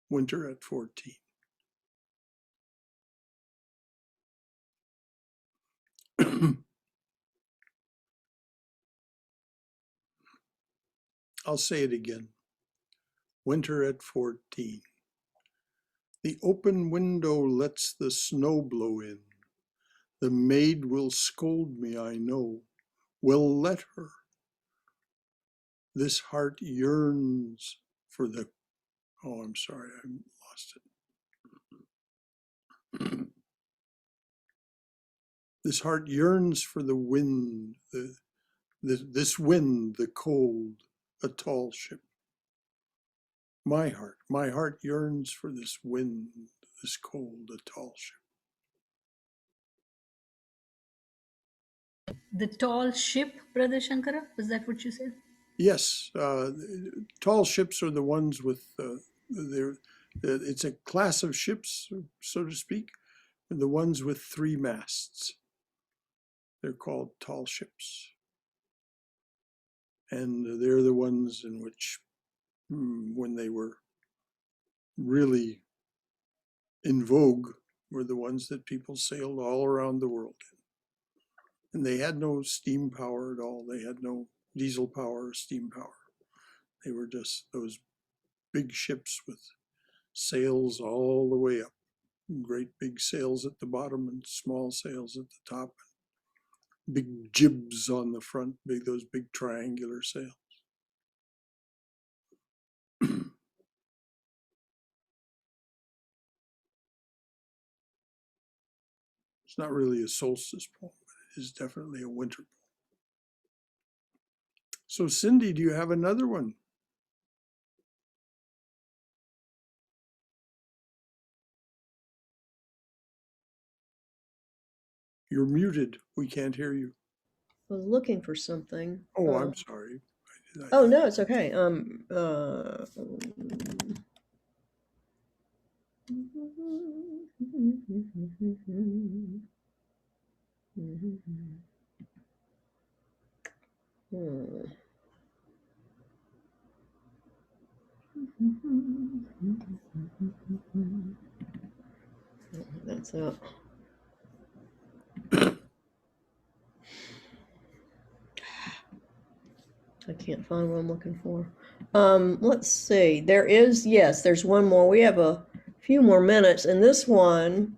Winter at 14. I'll say it again. Winter at 14. The open window lets the snow blow in. The maid will scold me, I know. Well, let her. This heart yearns for the, oh, I'm sorry, I lost it. This heart yearns for the wind, this wind, the cold, a tall ship. My heart yearns for this wind, this cold, a tall ship. The tall ship, Brother Shankara, was that what you said? Yes, tall ships are the ones with, it's a class of ships, so to speak, the ones with 3 masts. They're called tall ships. And they're the ones in which, when they were really in vogue, were the ones that people sailed all around the world in. And they had no steam power at all. They had no diesel power or steam power. They were just those big ships with sails all the way up. Great big sails at the bottom and small sails at the top. Big jibs on the front, those big triangular sails. It's not really a solstice poem, but it is definitely a winter poem. So Cindy, do you have another one? You're muted. We can't hear you. I was looking for something. Oh, I'm sorry. Oh, no, it's okay. That's it. I can't find what I'm looking for. Let's see. There's one more. We have a few more minutes, and this one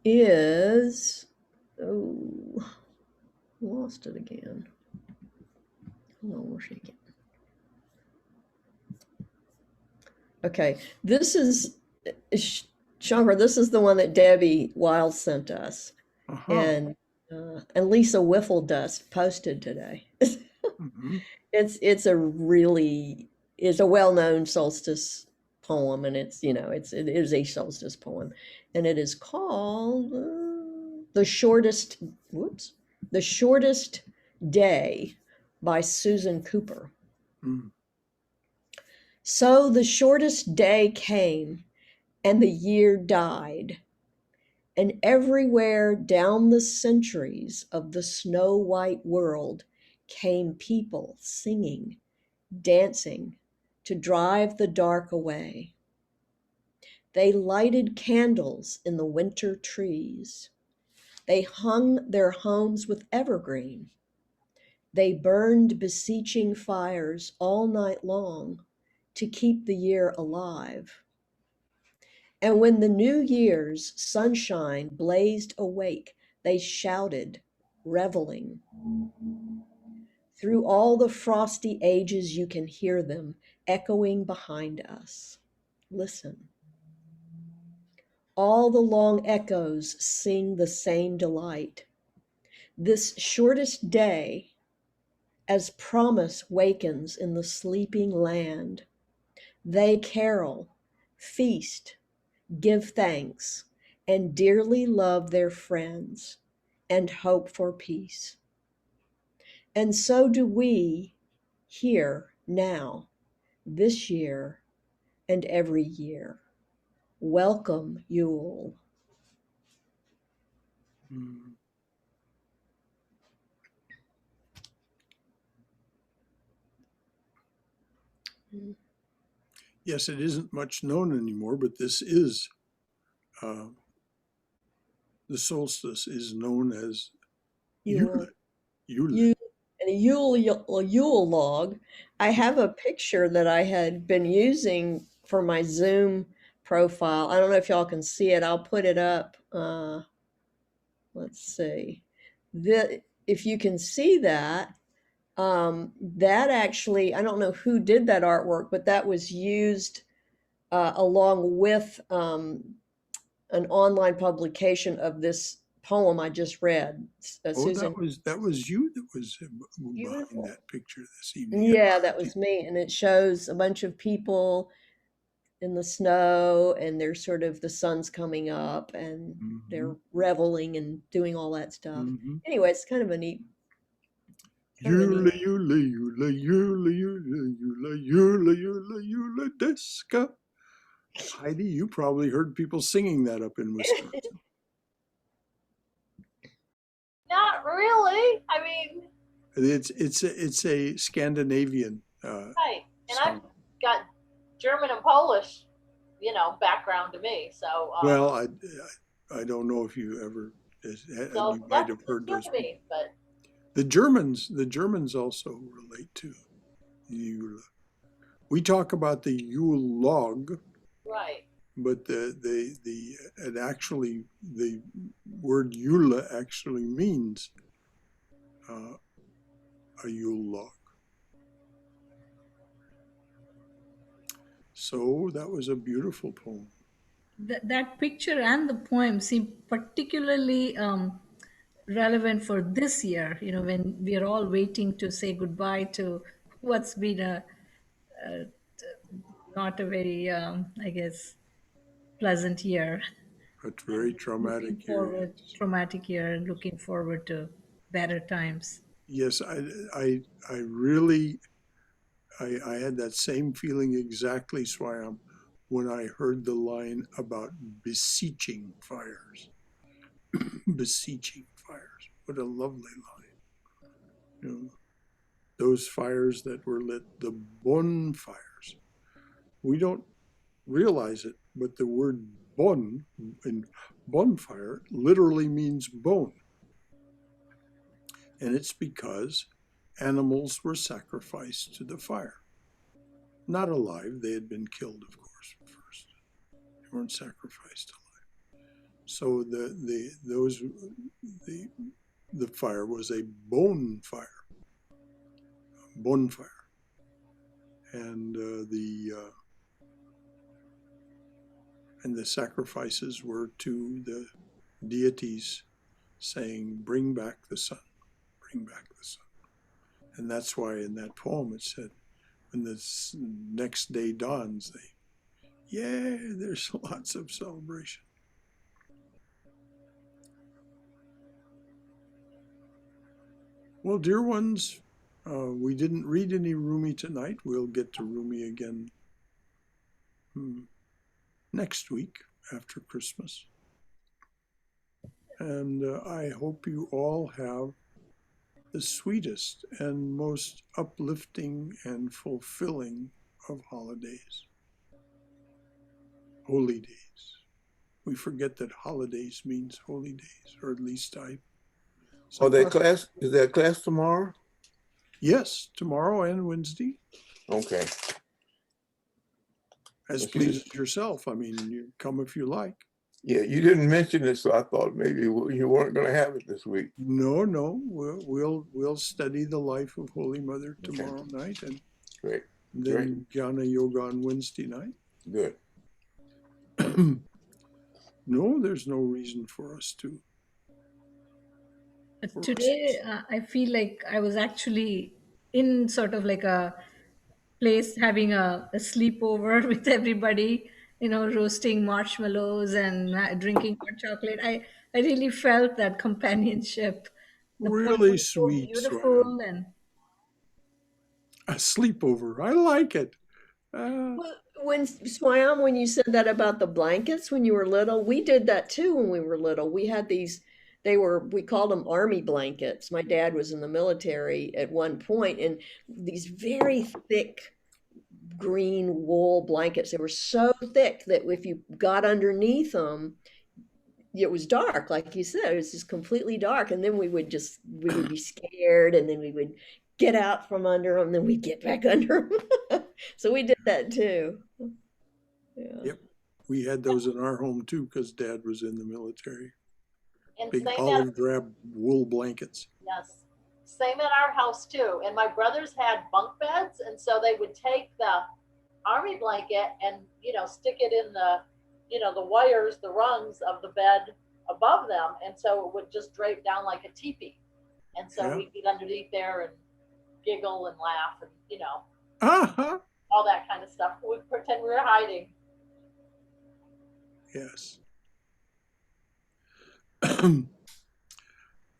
is, oh, lost it again. Hold on, we're shaking. Okay, this is Shankar. This is the one that Debbie Wild sent us, and Lisa Wiffle posted today. It's a well-known solstice poem, and it is a solstice poem, and it is called the shortest day by Susan Cooper. So the shortest day came, and the year died, and everywhere down the centuries of the snow-white world came people singing, dancing, to drive the dark away. They lighted candles in the winter trees. They hung their homes with evergreen. They burned beseeching fires all night long to keep the year alive. And when the New Year's sunshine blazed awake, they shouted, reveling. Through all the frosty ages, you can hear them echoing behind us. Listen. All the long echoes sing the same delight. This shortest day, as promise wakens in the sleeping land, they carol, feast, give thanks, and dearly love their friends and hope for peace. And so do we here now, this year and every year. Welcome, Yule. Yes, it isn't much known anymore, but this is the solstice is known as Yule. And a Yule log. I have a picture that I had been using for my Zoom profile. I don't know if y'all can see it. I'll put it up. Let's see. If you can see that, That actually, I don't know who did that artwork, but that was used along with an online publication of this poem I just read. Oh, Susan. that was you that was behind Beautiful. that picture this evening. Yeah, that was me. And it shows a bunch of people in the snow, and there's sort of the sun's coming up, and they're reveling and doing all that stuff. Anyway, it's kind of a neat. Yule, Yule, Yule, Yule, Yule, Yule, Yule, Yule, Yule, Deska. Heidi, you probably heard people singing that up in Wisconsin. Not really. I mean, it's a Scandinavian. right. And song. I've got German and Polish, background to me. So well, I don't know if you ever so you might have heard those. Me, but the Germans also relate to Yule. We talk about the Yule log, right? But the word Yule actually means a Yule log. So that was a beautiful poem. That picture and the poem seem particularly relevant for this year, when we are all waiting to say goodbye to what's been not a very, I guess, pleasant year. A very traumatic year. Traumatic year, and looking forward to better times. Yes, I really had that same feeling exactly, Swayam, when I heard the line about beseeching fires. Beseeching fires. What a lovely line. Those fires that were lit, the bonfires. We don't realize it, but the word bon in bonfire literally means bone. And it's because animals were sacrificed to the fire. Not alive, they had been killed, of course, first. They weren't sacrificed alive. So the fire was a bonfire. Bonfire. And the sacrifices were to the deities saying, bring back the sun, bring back the sun. And that's why in that poem it said, when the next day dawns, there's lots of celebration. Well, dear ones, we didn't read any Rumi tonight. We'll get to Rumi again next week after Christmas. And I hope you all have the sweetest and most uplifting and fulfilling of holidays. Holy days. We forget that holidays means holy days, or at least I. So is there class tomorrow? Yes, tomorrow and Wednesday. Okay. As pleases yourself. I mean, you come if you like. Yeah, you didn't mention it, so I thought maybe you weren't going to have it this week. No, we'll study the life of Holy Mother tomorrow night, and great. Then Jnana Yoga on Wednesday night. Good. No, there's no reason for us to. Today, I feel like I was actually in sort of like a place having a sleepover with everybody, roasting marshmallows and drinking hot chocolate. I really felt that companionship. The really sweet, so beautiful and a sleepover. I like it. When Swayam, when you said that about the blankets when you were little, we did that too when we were little. We had these. We called them army blankets. My dad was in the military at one point, and these very thick green wool blankets. They were so thick that if you got underneath them, it was dark, like you said. It was just completely dark, and then we would be scared, and then we would get out from under them, and then we'd get back under them. So we did that too. Yeah. Yep, we had those in our home too because Dad was in the military. And big olive drab wool blankets. Yes. Same at our house too. And my brothers had bunk beds, and so they would take the army blanket and stick it in the wires, the rungs of the bed above them, and so it would just drape down like a teepee. And so Yeah. we'd get underneath there and giggle and laugh and Uh-huh. all that kind of stuff. We'd pretend we were hiding. Yes.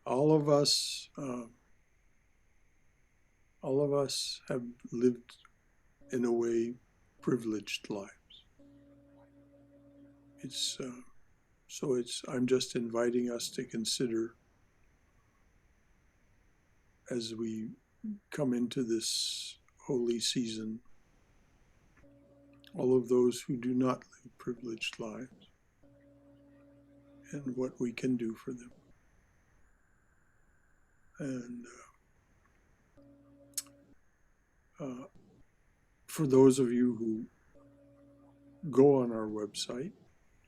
all of us have lived in a way privileged lives. It's I'm just inviting us to consider, as we come into this holy season, all of those who do not live privileged lives and what we can do for them. And for those of you who go on our website,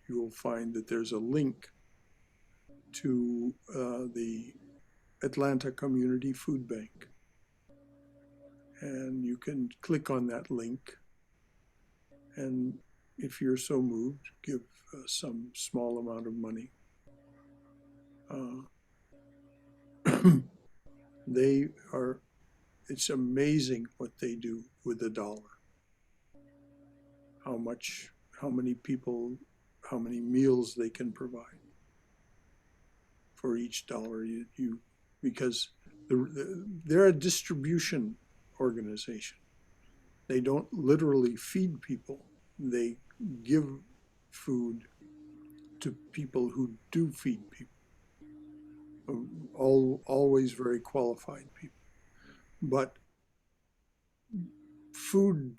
you will find that there's a link to the Atlanta Community Food Bank. And you can click on that link, and if you're so moved, give some small amount of money. It's amazing what they do with $1. How many people, how many meals they can provide for each dollar because they're a distribution organization. They don't literally feed people. They give food to people who do feed people. Always very qualified people. But food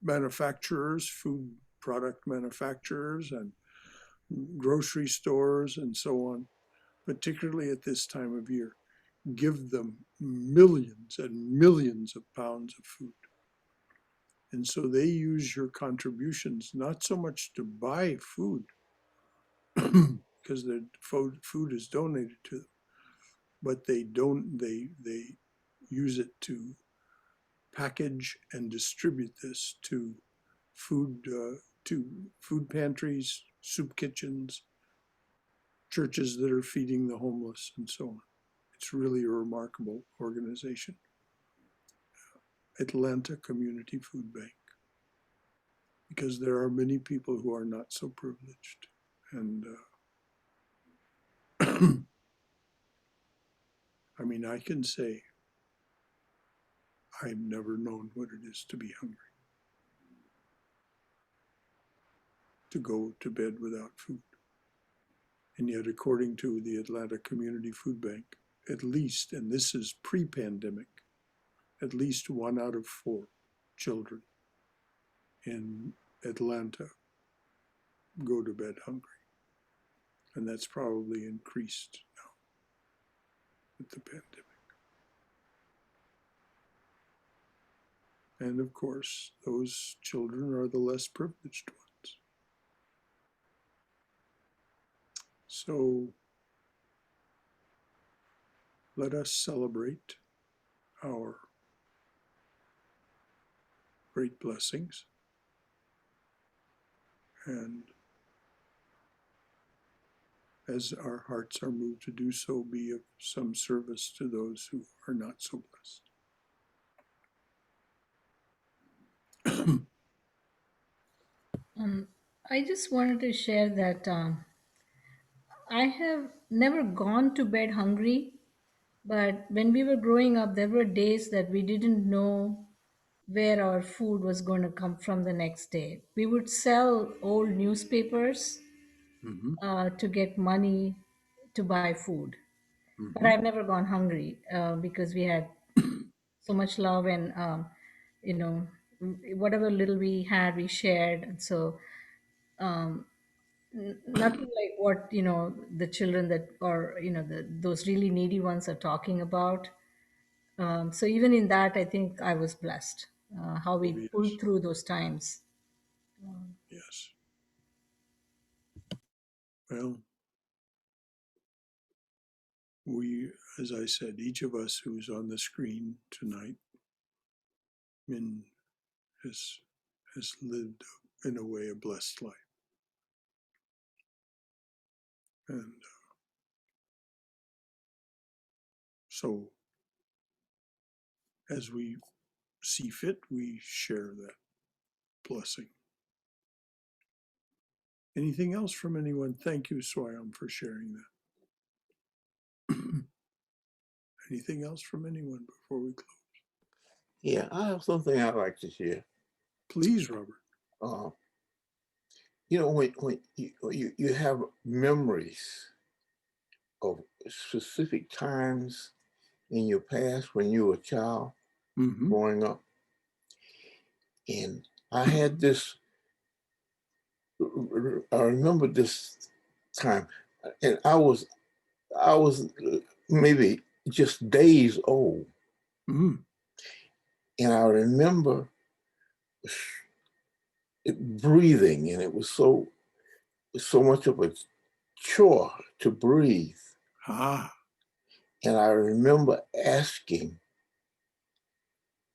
manufacturers, food product manufacturers, and grocery stores and so on, particularly at this time of year, give them millions and millions of pounds of food. And so they use your contributions not so much to buy food, because the food is donated to them, but they use it to package and distribute this to food pantries, soup kitchens, churches that are feeding the homeless, and so on. It's really a remarkable organization. Atlanta Community Food Bank. Because there are many people who are not so privileged. And I mean, I can say I've never known what it is to be hungry, to go to bed without food. And yet, according to the Atlanta Community Food Bank, at least, and this is pre-pandemic, at least 1 out of 4 children in Atlanta go to bed hungry. And that's probably increased now with the pandemic. And of course, those children are the less privileged ones. So let us celebrate our great blessings, and as our hearts are moved to do so, be of some service to those who are not so blessed. I just wanted to share that I have never gone to bed hungry, but when we were growing up, there were days that we didn't know where our food was going to come from the next day. We would sell old newspapers Mm-hmm. to get money to buy food. But Mm-hmm. I've never gone hungry because we had so much love, and you know, whatever little we had, we shared. And so um, nothing like what the children that are those really needy ones are talking about. So even in that, I think I was blessed how we Oh, yes. pulled through those times. Yes. Well, we as I said, each of us who's on the screen tonight has lived in a way a blessed life. And so as we see fit, we share that blessing. Anything else from anyone? Thank you, Swayam, for sharing that. Anything else from anyone before we close? Yeah, I have something I'd like to share. Please, Robert. You know, when you have memories of specific times in your past when you were a child growing up, and I had this. I remember this time, and I was maybe just days old, and I remember breathing, and it was so much of a chore to breathe. And I remember asking,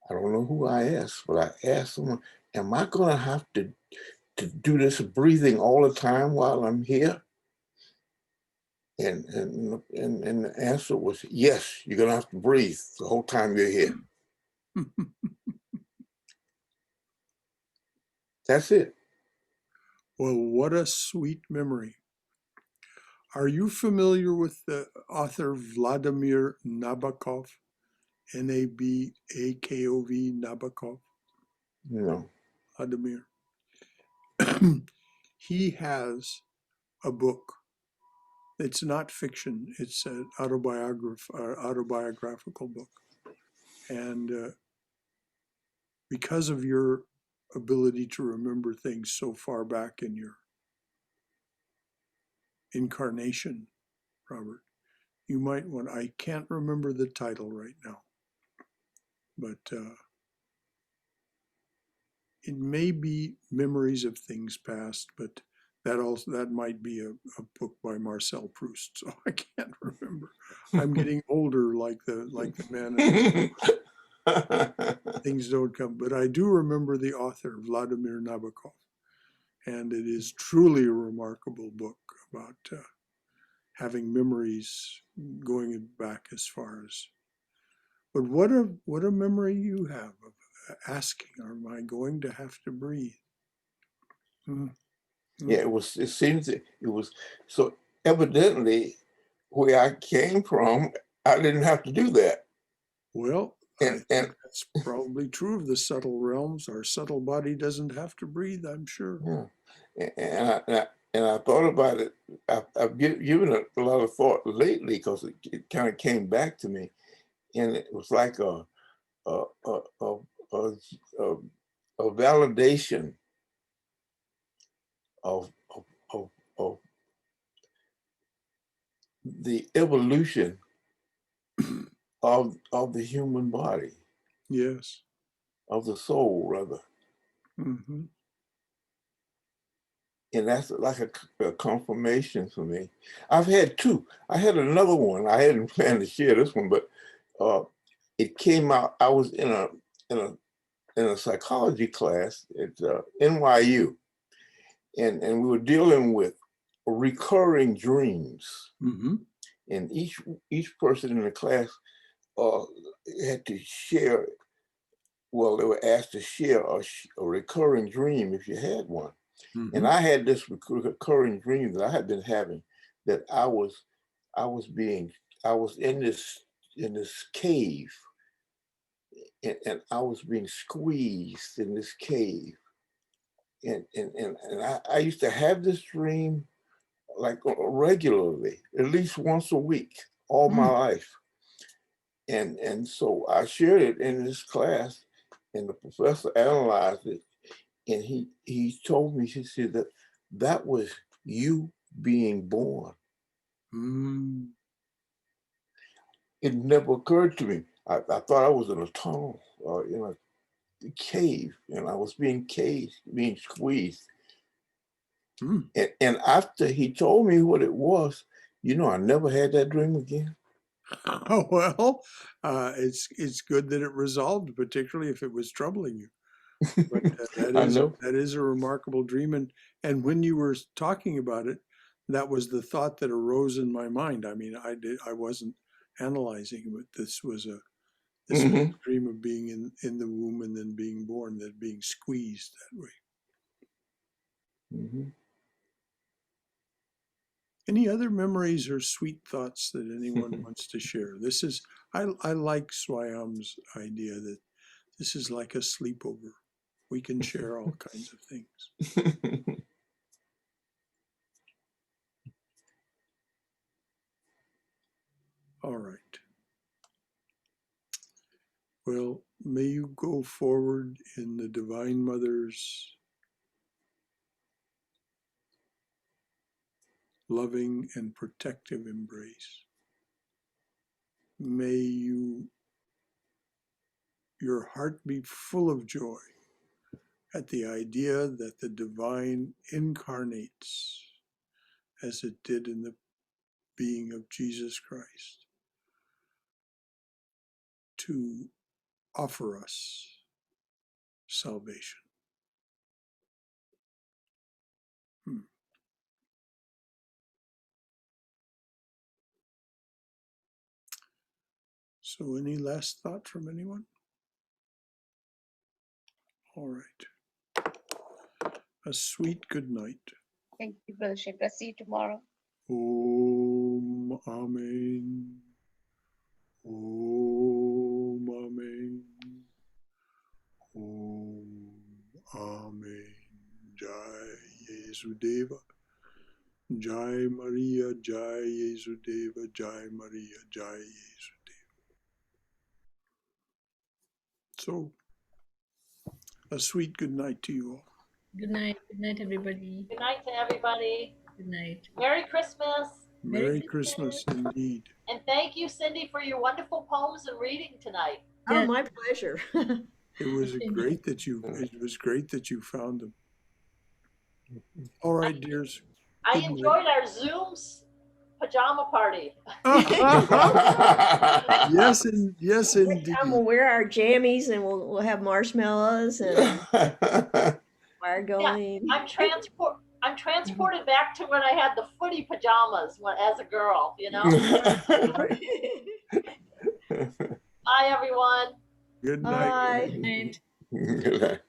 I don't know who I asked, but I asked someone, am I going to have to do this breathing all the time while I'm here? And the answer was, yes, you're going to have to breathe the whole time you're here. That's it. Well, what a sweet memory. Are you familiar with the author Vladimir Nabokov? Nabakov, Nabokov? No. Vladimir. He has a book. It's not fiction. It's an autobiographical book. And because of your ability to remember things so far back in your incarnation, Robert, you might want, I can't remember the title right now, but it may be Memories of Things Past, but that might be a book by Marcel Proust, so I can't remember. I'm getting older like the man. Things don't come, but I do remember the author, Vladimir Nabokov, and it is truly a remarkable book about having memories going back as far as. But what a memory you have of asking, am I going to have to breathe? Yeah, it seems it was so evidently where I came from, I didn't have to do that. Well, I think that's probably true of the subtle realms. Our subtle body doesn't have to breathe, I'm sure. Yeah. And I thought about it. I've given it a lot of thought lately because it kind of came back to me, and it was like a validation of the evolution of the human body. Yes. Of the soul, rather. Mm-hmm. And that's like a confirmation for me. I've had two. I had another one. I hadn't planned to share this one, but it came out. I was in a psychology class at NYU, and we were dealing with recurring dreams. Mm-hmm. And each person in the class had to share. Well, they were asked to share a recurring dream if you had one. Mm-hmm. And I had this recurring dream that I had been having, that I was in this cave, and I was being squeezed in this cave. And I used to have this dream like regularly, at least once a week, all my life. And so I shared it in this class, and the professor analyzed it, and he told me, he said that was you being born. It never occurred to me. I thought I was in a tunnel or in a cave, and I was being caged, being squeezed. And after he told me what it was, I never had that dream again. Well, it's good that it resolved, particularly if it was troubling you. But I know. that is a remarkable dream, and when you were talking about it, that was the thought that arose in my mind. I mean, I wasn't analyzing, but this was a Mhm. dream of being in the womb and then being born, then being squeezed that way. Mhm. Any other memories or sweet thoughts that anyone wants to share? I like Swayam's idea that this is like a sleepover. We can share all kinds of things. All right. Well, may you go forward in the Divine Mother's loving and protective embrace. May your heart be full of joy at the idea that the divine incarnates as it did in the being of Jesus Christ to offer us salvation. So any last thought from anyone? All right. A sweet good night. Thank you, Brother Shankar. See you tomorrow. Om Amen. Om Amen. Om Amen. Jai Yesudeva. Jai Maria. Jai Yesudeva. Jai Maria. Jai Yesudeva. So, a sweet good night to you all. Good night. Good night, everybody. Good night to everybody. Good night. Merry Christmas. Merry Christmas indeed. And thank you, Cindy, for your wonderful poems and reading tonight. Oh, Yes. my pleasure. It was great that you found them. All right, dears. I Good night. enjoyed our Zoom's pajama party. Yes, indeed. We'll wear our jammies and we'll have marshmallows and fire going. I'm transported back to when I had the footy pajamas as a girl, you know? Bye, everyone. Good night. Bye. Good night. Good night.